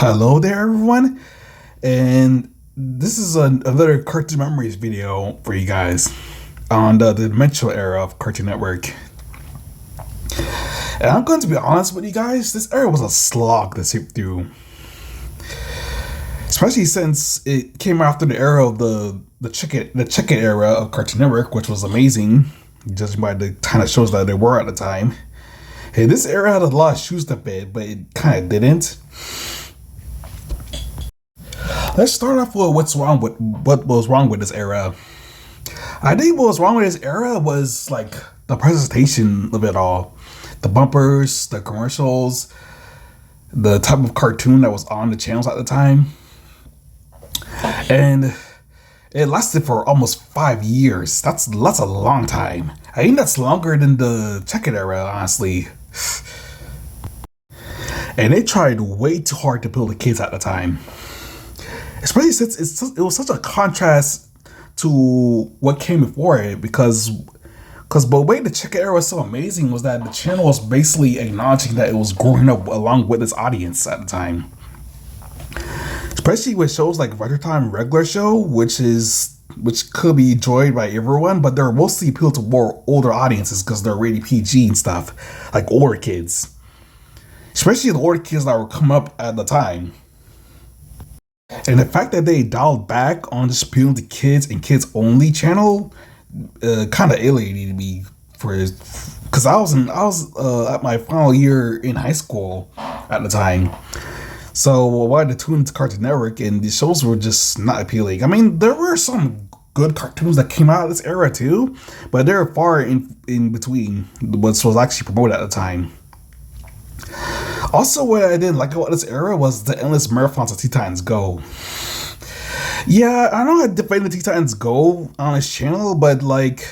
Hello there, everyone, and this is another Cartoon Memories video for you guys on the dimensional era of Cartoon Network. And I'm going to be honest with you guys, this era was a slog to sit through, especially since it came after the era of the Check It era of Cartoon Network, which was amazing, judging by the kind of shows that there were at the time. Hey, this era had a lot of shoes to fit, but it kind of didn't. Let's start off with what was wrong with this era. I think what was wrong with this era was like the presentation of it all, the bumpers, the commercials, the type of cartoon that was on the channels at the time, and it lasted for almost 5 years. That's a long time. I think that's longer than the Check It era, honestly. And they tried way too hard to pull the kids at the time, especially since it was such a contrast to what came before it. Because the way the Check It era was so amazing was that the channel was basically acknowledging that it was growing up along with its audience at the time. Especially with shows like Retro Time Regular Show, which could be enjoyed by everyone, but they're mostly appealed to more older audiences because they're rated PG and stuff, like older kids. Especially the older kids that were coming up at the time. And the fact that they dialed back on just appealing to kids and kids only channel kind of alienated me because I was at my final year in high school at the time. So I wanted to tune into Cartoon Network, and the shows were just not appealing. I mean, there were some good cartoons that came out of this era too, but they're far in between what was actually promoted at the time. Also, what I didn't like about this era was the endless marathons of Teen Titans Go. Yeah, I know I defend the Teen Titans Go on this channel, but like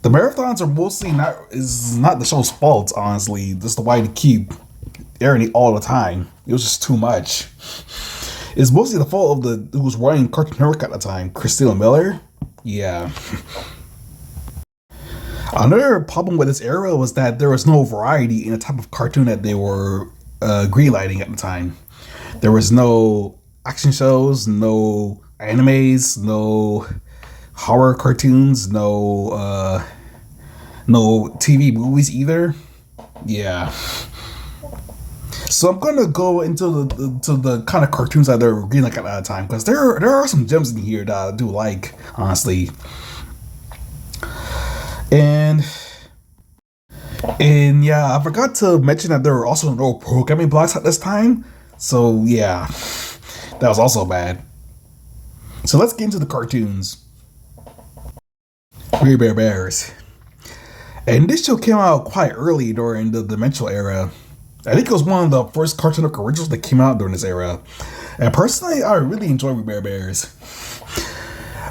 the marathons are mostly not the show's fault, honestly. Just the why to keep airing it all the time. It was just too much. It's mostly the fault of who was running Cartoon Network at the time, Christina Miller. Yeah. Another problem with this era was that there was no variety in the type of cartoon that they were greenlighting at the time. There was no action shows, no animes, no horror cartoons, no TV movies either. Yeah. So I'm gonna go into the kind of cartoons that they're greenlighting at that time, because there are some gems in here that I do like, honestly. And yeah, I forgot to mention that there were also no programming blocks at this time. So yeah, that was also bad. So let's get into the cartoons. We Bare Bears. And this show came out quite early during the Dimensional era. I think it was one of the first Cartoon Network originals that came out during this era. And personally, I really enjoy We Bare Bears.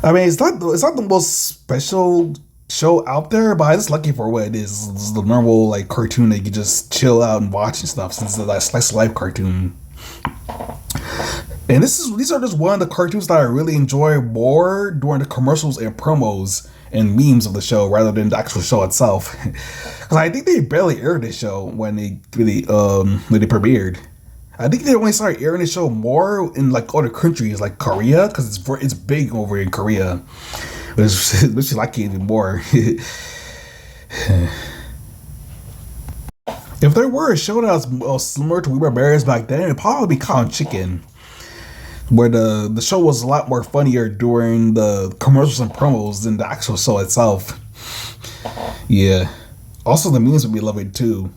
I mean, it's not the most special show out there, but I just lucky for what it is. It's the normal like cartoon that you can just chill out and watch and stuff, since it's like slice of life cartoon. And these are just one of the cartoons that I really enjoy more during the commercials and promos and memes of the show rather than the actual show itself. Because I think they barely aired this show when they premiered. I think they only started airing the show more in like other countries like Korea, because it's big over in Korea. Which I like it even more. If there were a show that was similar to We Were Bears back then, it'd probably be Cotton Chicken, where the show was a lot more funnier during the commercials and promos than the actual show itself. Yeah. Also, the memes would be lovely too.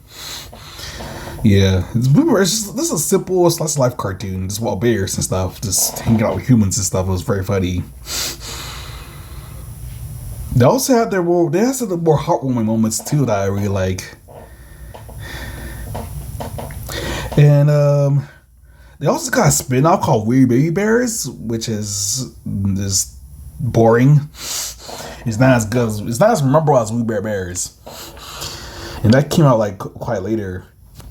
Yeah, this is a simple slice of life cartoon, just about bears and stuff, just hanging out with humans and stuff. It was very funny. They also had the more heartwarming moments too that I really like. And they also got a spin-off called Weird Baby Bears, which is just boring. It's not as memorable as We Bare Bears. And that came out like quite later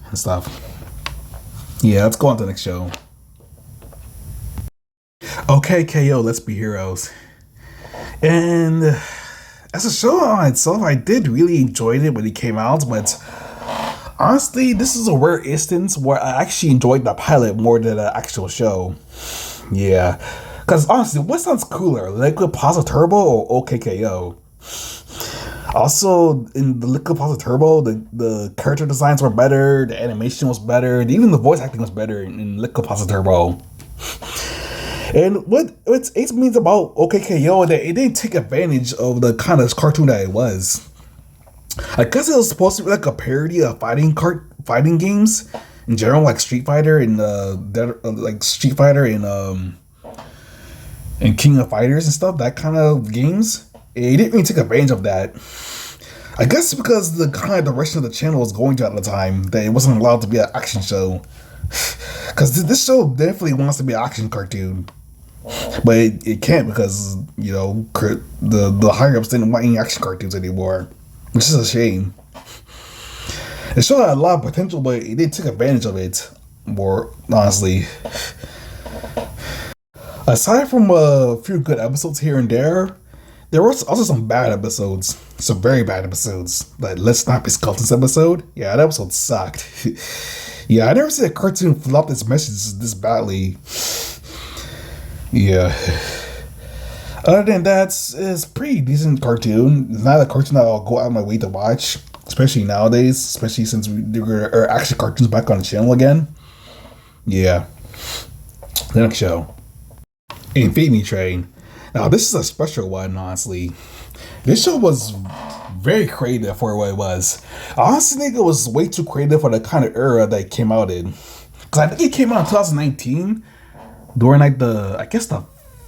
and stuff. Yeah, let's go on to the next show. Okay, KO, Let's Be Heroes. And as a show on itself, I did really enjoy it when it came out, but Honestly, this is a rare instance where I actually enjoyed the pilot more than the actual show. Yeah. Because honestly, what sounds cooler, Liquid Pasta Turbo or OKKO? Also, in the Liquid Pasta Turbo, the character designs were better, the animation was better, even the voice acting was better in Liquid Pasta Turbo. And what's Ace means about OKKO that it didn't take advantage of the kind of cartoon that it was. I guess it was supposed to be like a parody of fighting games in general, like Street Fighter and like Street Fighter and King of Fighters and stuff. That kind of games. It didn't really take advantage of that. I guess because the kind of direction of the channel was going to at the time, that it wasn't allowed to be an action show. Because this show definitely wants to be an action cartoon, but it can't because the higher ups didn't want any action cartoons anymore, which is a shame. It showed a lot of potential, but it didn't take advantage of it more, honestly. Aside from a few good episodes here and there were also some bad episodes. Some very bad episodes. Like Let's Not Be Skeletons episode. Yeah, that episode sucked. Yeah, I never seen a cartoon flop its message this badly. Yeah. Other than that, it's a pretty decent cartoon. It's not a cartoon that I'll go out of my way to watch, especially nowadays, especially since there are action cartoons back on the channel again. Yeah. The next show. Infinity Train. Now, this is a special one, honestly. This show was very creative for what it was. I honestly think it was way too creative for the kind of era that it came out in. Because I think it came out in 2019, during like the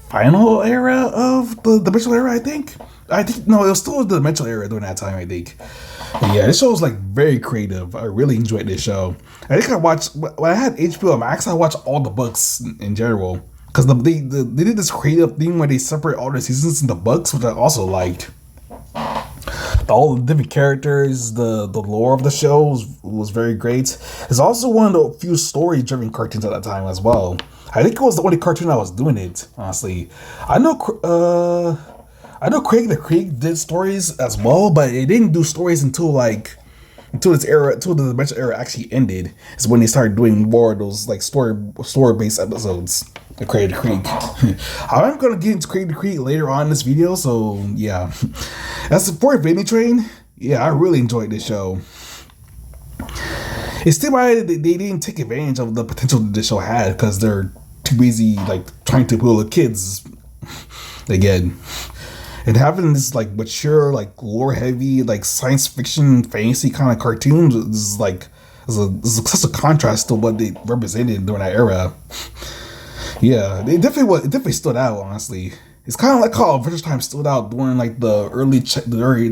final era of the Dimensional era, I think. No, it was still the Dimensional era during that time, I think. But yeah, this show was like very creative. I really enjoyed this show. I think when I had HBO Max, I watched all the books in general. Because they did this creative thing where they separate all the seasons into books, which I also liked. All the different characters, the lore of the show was very great. It's also one of the few story-driven cartoons at that time as well. I think it was the only cartoon that was doing it, honestly. I know Craig the Creek did stories as well, but it didn't do stories until the Dimension era actually ended. Is when they started doing more of those like story-based episodes. The Craig the Creek. I'm gonna get into Craig the Creek later on in this video, so yeah. As for Infinity Train, yeah, I really enjoyed this show. It's still why they didn't take advantage of the potential that this show had because they're too busy like trying to appeal to kids again. And having this like mature, like lore heavy, like science fiction fantasy kind of cartoons is such a contrast to what they represented during that era. Yeah, it definitely stood out, honestly. It's kind of like how Adventure Time stood out during like the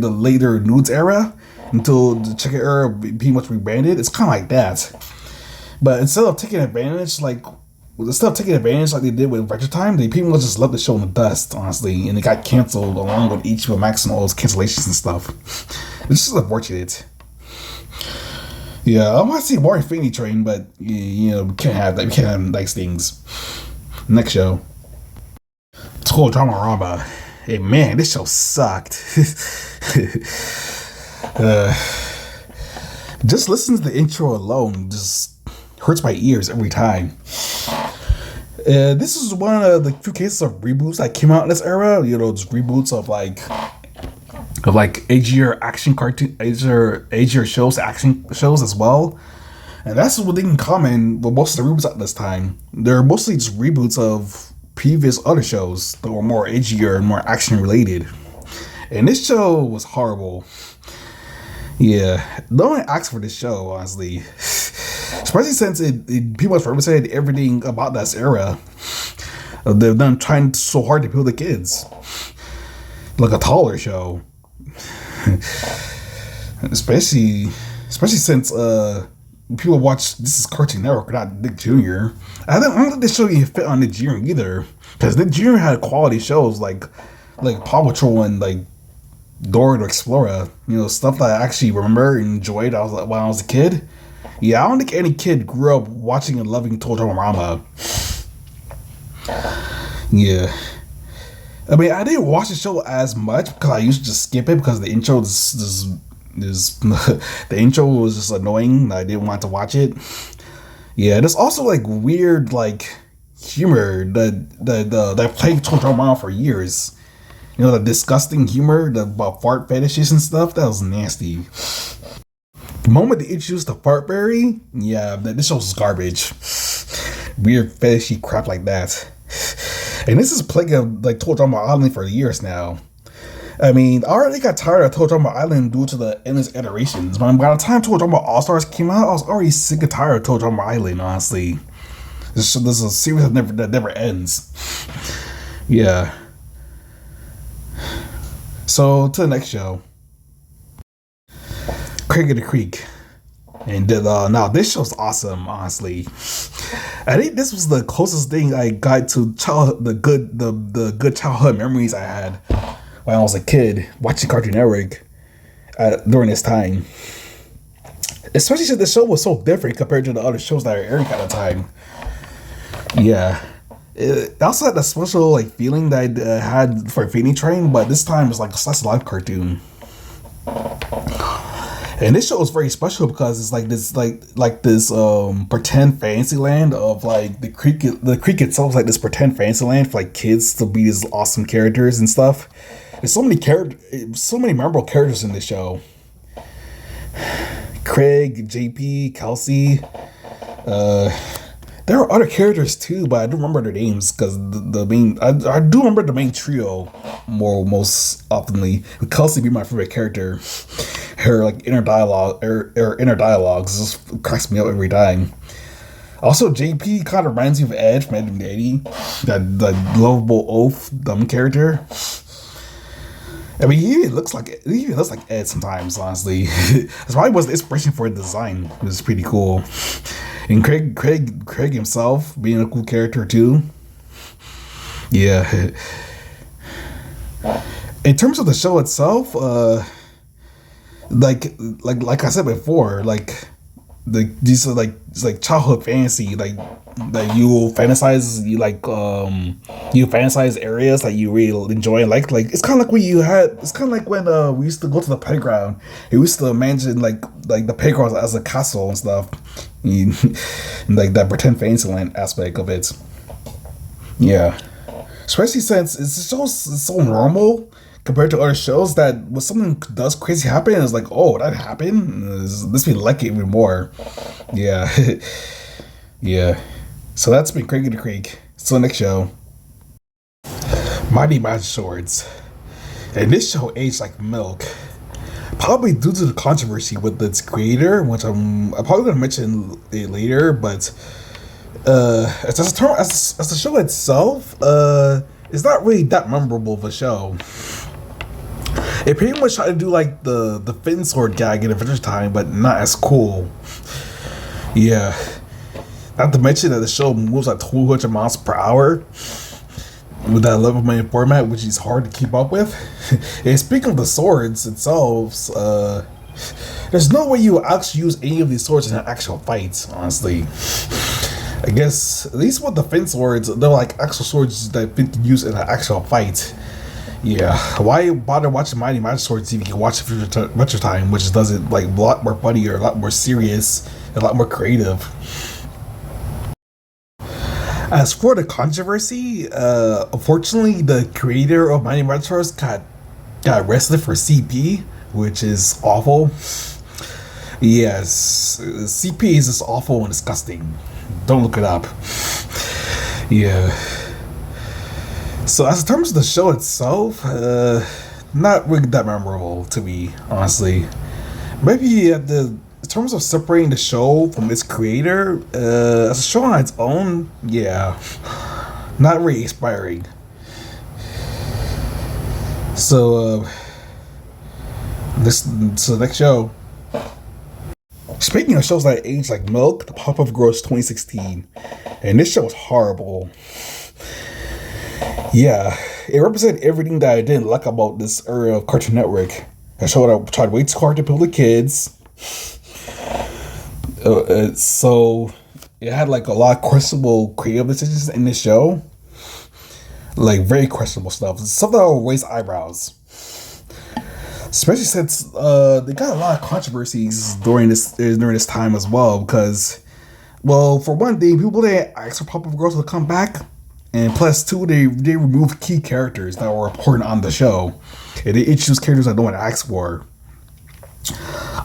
later Nudes era until the Check It era pretty much rebranded. It's kind of like that. But instead of taking advantage like they did with Adventure Time, they pretty much just left the show in the dust, honestly, and it got canceled along with HBO Max and all those cancellations and stuff. It's just unfortunate. Yeah, I want to see more Infinity Train, but we can't have that. We can't have nice things. Next show, Total Drama Rama. Hey man, this show sucked. Just listen to the intro alone, just hurts my ears every time. This is one of the few cases of reboots that came out in this era. Just reboots of edgier action cartoon, edgier shows, action shows as well. And that's what they in common with most of the reboots at this time. They're mostly just reboots of previous other shows that were more edgier and more action related. And this show was horrible. Yeah, no one asked for this show, honestly. Especially since it pretty much represented everything about that era. They've done trying so hard to appeal to kids. Like a taller show. especially since people watch This Is Cartoon Network, not Nick Jr. I don't think this show even fit on Nick Jr. either, because Nick Jr. had quality shows like Paw Patrol and like Dora the Explorer. Stuff that I actually remember and enjoyed. When I was a kid. Yeah, I don't think any kid grew up watching and loving Total Drama Rama. Yeah. I mean, I didn't watch the show as much because I used to just skip it because the intro just Is the intro was just annoying. I didn't want to watch it. Yeah, there's also like weird like humor that plagued Toriyama for years. You know, the disgusting humor, the about fart fetishes and stuff. That was nasty. The moment they introduced the fart berry, yeah, this show's garbage. Weird fetishy crap like that. And this is plaguing like Toriyama Island for years now. I mean, I already got tired of Toriyama Island due to the endless iterations. But by the time Toriyama All Stars came out, I was already sick and tired of Toriyama Island. Honestly, this is a series that never ends. Yeah. So to the next show, Craig of the Creek, and now this show's awesome. Honestly, I think this was the closest thing I got to the good childhood memories I had when I was a kid watching Cartoon Network during this time. Especially since the show was so different compared to the other shows that were airing at the time. Yeah. It also had a special like feeling that I had for Phoenix Train, but this time it's like a slice of life cartoon. And this show is very special because it's like this this pretend fantasy land of like the creek. The creek itself is like this pretend fantasy land for like kids to be these awesome characters and stuff. There's so many memorable characters in this show. Craig, JP, Kelsey. There are other characters too, but I don't remember their names because the main. I do remember the main trio most oftenly. Kelsey be my favorite character. Her like inner dialogues just cracks me up every time. Also, JP kind of reminds me of Ed from Ed and Eddie, that lovable oaf dumb character. I mean, he even looks like Ed sometimes. Honestly, that's why he was the inspiration for the design. It was pretty cool. And Craig himself being a cool character too. Yeah. In terms of the show itself, like I said before, like these are like it's like childhood fantasy, like that you fantasize areas that you really enjoy. Like it's kind of like when we used to go to the playground. We used to imagine like the playground as a castle and stuff. And like that pretend fantasyland aspect of it. Yeah, especially since it's so normal compared to other shows that when something does crazy happen, it's like, oh, that happened. This we like it even more. Yeah, yeah. So that's been Craig of the Creek. So next show, Mighty Magic Swords, and this show aged like milk. Probably due to the controversy with its creator, which I'm probably gonna mention it later. But as the show itself, it's not really that memorable of a show. It pretty much tried to do like the Fin Sword gag in Adventure Time, but not as cool. Yeah. Not to mention that the show moves at 200 miles per hour with that 11-minute format, which is hard to keep up with. And speaking of the swords itself, there's no way you actually use any of these swords in an actual fight, honestly. I guess, at least with the Fin Swords, they're like actual swords that Fin can use in an actual fight. Yeah, why bother watching Mighty Magic Swords if you can watch Adventure Time, which does it like a lot more funnier, a lot more serious, a lot more creative. As for the controversy, unfortunately, the creator of Mighty Magic Swords got arrested for CP, which is awful. Yes, CP is just awful and disgusting. Don't look it up. Yeah. So as in terms of the show itself, not really that memorable to me, honestly. Maybe in terms of separating the show from its creator, as a show on its own, yeah, not really inspiring. So the next show. Speaking of shows that age like milk, the Powerpuff Girls 2016, and this show was horrible. Yeah, it represented everything that I didn't like about this era of Cartoon Network. A show that tried way too hard to appeal to kids. So it had like a lot of questionable creative decisions in this show. Like very questionable stuff. Stuff that will raise eyebrows. especially since they got a lot of controversies during this time as well. Because, well, for one thing, people didn't ask for Pop-Up Girls to come back, and plus two, they removed key characters that were important on the show, and they introduced characters that no one asked for.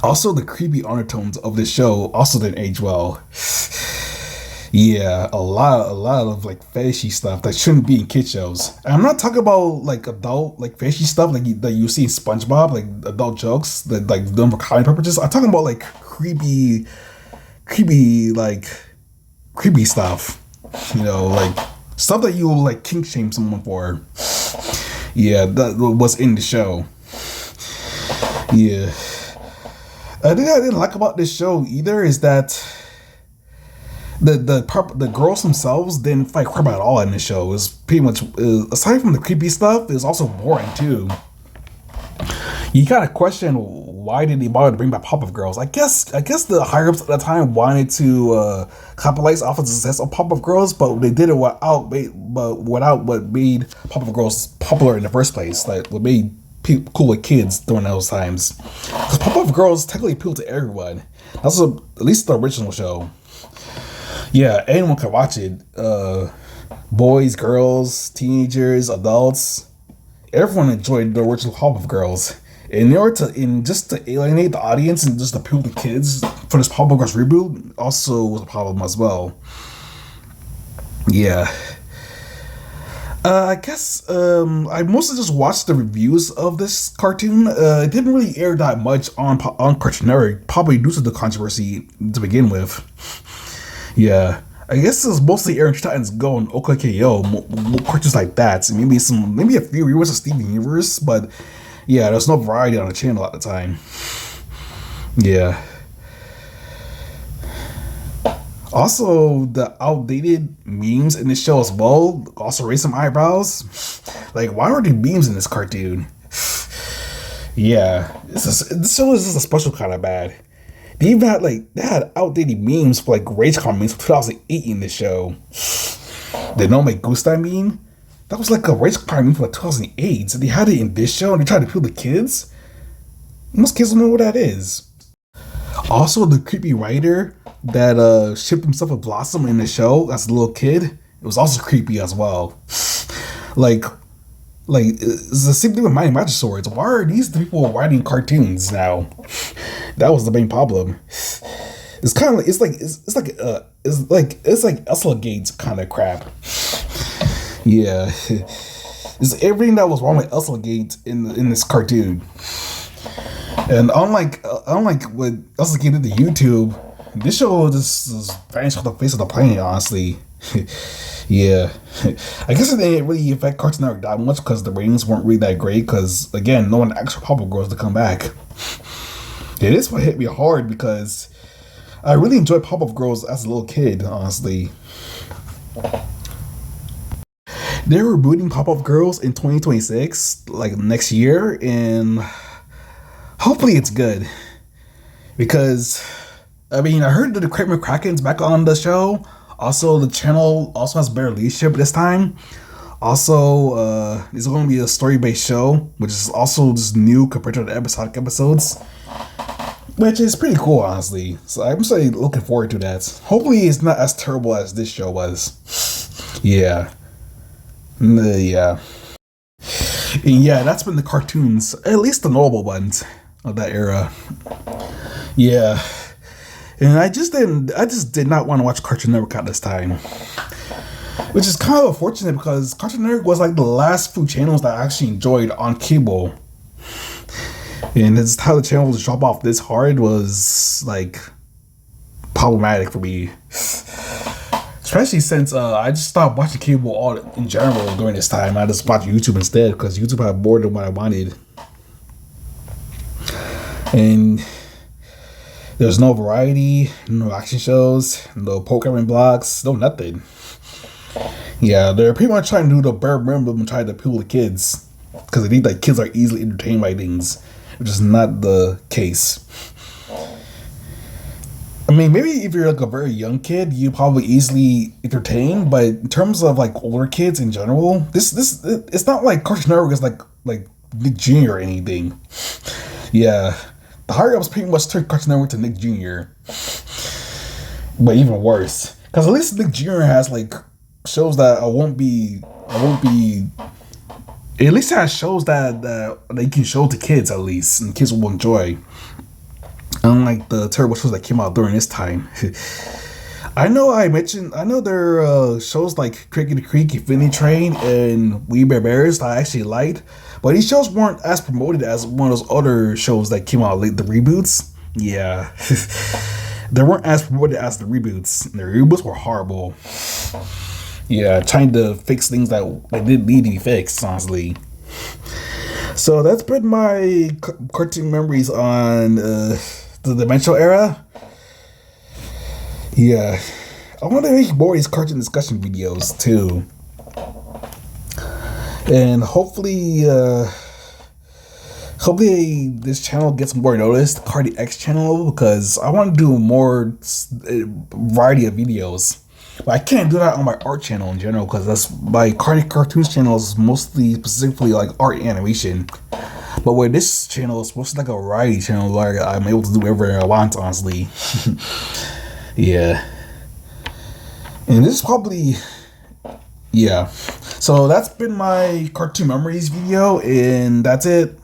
Also, the creepy undertones of this show also didn't age well. Yeah, a lot of like fetishy stuff that shouldn't be in kid shows. And I'm not talking about like adult like fetishy stuff like that you see in SpongeBob, like adult jokes that like done for comedy purposes. I'm talking about like creepy, like creepy stuff. You know, like stuff that you will like kink shame someone for. Yeah, that was in the show. Yeah. I think I didn't like about this show either is that the girls themselves didn't fight crap at all in the show. It was pretty much aside from the creepy stuff, it was also boring too. You kind of question why did they bother to bring back Pop-Up Girls? I guess the higher ups at the time wanted to capitalize off of the success of Pop-Up Girls, but they did it without what made Pop-Up Girls popular in the first place. Like what made people cool with kids during those times. Because Pop-Up Girls technically appeal to everyone. That's at least the original show. Yeah, anyone can watch it. Boys, girls, teenagers, adults. Everyone enjoyed the original Pop-Up Girls. In order just to alienate the audience and just appeal to kids for this Pop-Up Girls reboot also was a problem as well. Yeah. I guess I mostly just watched the reviews of this cartoon. It didn't really air that much on Cartoon Network, probably due to the controversy to begin with. Yeah, I guess it was mostly airing Titans Go and OKKO, cartoons like that. So maybe a few reruns of Steven Universe, but yeah, there's no variety on the channel at the time. Yeah. Also, the outdated memes in this show as well also raised some eyebrows. Like, why are there memes in this cartoon? Yeah, this show is just a special kind of bad. They had outdated memes for like RageCon memes from 2008 in this show. The No Me Gusta meme? That was like a RageCon meme from like 2008. So they had it in this show and they tried to appeal to kids? Most kids don't know what that is. Also, the creepy writer that shipped himself with Blossom in the show as a little kid, it was also creepy as well. Like it's the same thing with Mighty Magic Swords. Why are these people writing cartoons now? That was the main problem. It's kind of like it's like Ursula Gates kind of crap. Yeah, it's everything that was wrong with Ursula Gates in this cartoon. And unlike what Ursula Gates did to YouTube, this show just vanished off the face of the planet. Honestly. Yeah, I guess it didn't really affect Cartoon Network that much because the ratings weren't really that great. Because again, no one asked for Pop-Up Girls to come back. Yeah, this one hit me hard because I really enjoyed Pop-Up Girls as a little kid. Honestly, they're rebooting Pop-Up Girls in 2026, like next year, and hopefully it's good. Because I mean, I heard that the Kramer Kraken's back on the show. Also, the channel also has better leadership this time. Also, it's going to be a story-based show, which is also just new compared to the episodic episodes, which is pretty cool, honestly. So I'm just looking forward to that. Hopefully, it's not as terrible as this show was. Yeah. Yeah. And yeah, that's been the cartoons, at least the notable ones of that era. Yeah. And I just did not want to watch Cartoon Network at this time. Which is kind of unfortunate because Cartoon Network was like the last few channels that I actually enjoyed on cable. And it's how the channel was drop off this hard was like problematic for me. Especially since I just stopped watching cable all in general during this time. I just watched YouTube instead because YouTube had more than what I wanted. And there's no variety, no action shows, no programming blocks, no nothing. Yeah, they're pretty much trying to do the bare minimum and try to appeal to kids. Because they think that kids are easily entertained by things, which is not the case. I mean, maybe if you're like a very young kid, you probably easily entertain. But in terms of like older kids in general, this it's not like Cartoon Network is like Nick Jr. or anything. Yeah, the higher ups pretty much turned Cartoon Network to Nick Jr. But even worse, because at least Nick Jr. has like shows that I won't be. At least it has shows that they can show to kids at least, and kids will enjoy. Unlike the terrible shows that came out during this time. I know there are shows like Cricket the Creek, Infinity Train, and We Bare Bears that I actually liked, but these shows weren't as promoted as one of those other shows that came out late, the reboots. Yeah. They weren't as promoted as the reboots. The reboots were horrible. Yeah, trying to fix things that didn't need to be fixed, honestly. So that's been my cartoon memories on the Dimensional era. Yeah, I want to make more of these cartoon discussion videos too, and hopefully this channel gets more noticed, Cardi X channel, because I want to do more variety of videos. But I can't do that on my art channel in general because that's my Cardi Cartoons channel is mostly specifically like art and animation. But with this channel, it's mostly like a variety channel where I'm able to do whatever I want, honestly. Yeah. And this is probably, yeah. So that's been my cartoon memories video, and that's it.